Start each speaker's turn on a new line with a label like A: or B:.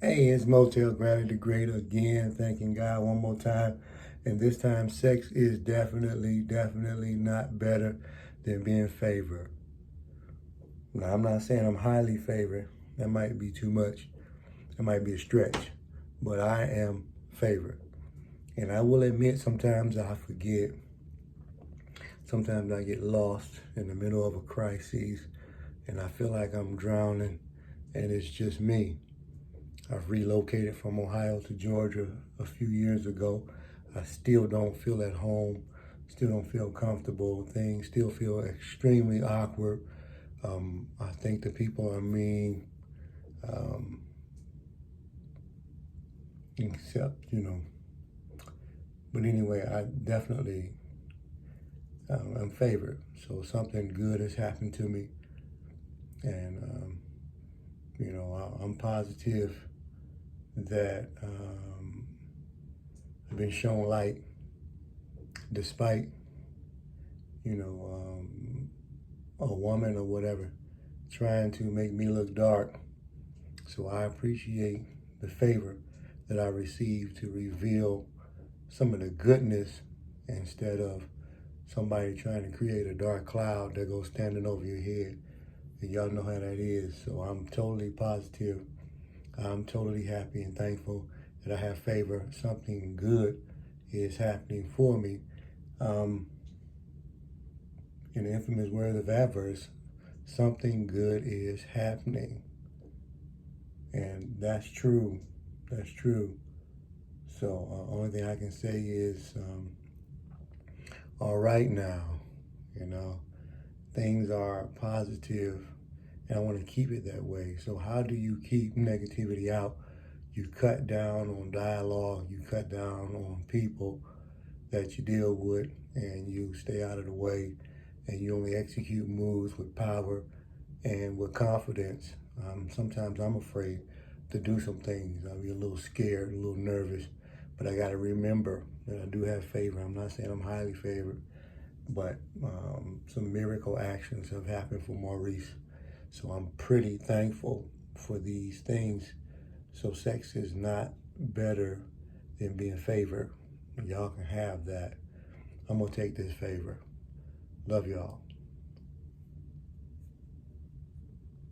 A: Hey, it's Motell, Granite the Great again, thanking God one more time. And this time, sex is definitely not better than being favored. Now, I'm not saying I'm highly favored. That might be too much. That might be a stretch. But I am favored. And I will admit sometimes I forget. Sometimes I get lost in the middle of a crisis and I feel like I'm drowning and it's just me. I've relocated from Ohio to Georgia a few years ago. I still don't feel at home, still don't feel comfortable. Things still feel extremely awkward. I think the people are mean, except, But anyway, I definitely am favored. So something good has happened to me. And, I'm positive that I've been shown light despite, a woman or whatever trying to make me look dark. So I appreciate the favor that I received to reveal some of the goodness instead of somebody trying to create a dark cloud that goes standing over your head. And y'all know how that is. So I'm totally positive. I'm totally happy and thankful that I have favor. Something good is happening for me. In the infamous word of adverse, something good is happening. And that's true. That's true. So only thing I can say is, all right now, things are positive and I want to keep it that way. So how do you keep negativity out? You cut down on dialogue, you cut down on people that you deal with, and you stay out of the way, and you only execute moves with power and with confidence. Sometimes I'm afraid to do some things. I'll be a little scared, a little nervous, but I got to remember that I do have favor. I'm not saying I'm highly favored, but some miracle actions have happened for Maurice. So I'm pretty thankful for these things. So sex is not better than being favored. Y'all can have that. I'm going to take this favor. Love y'all.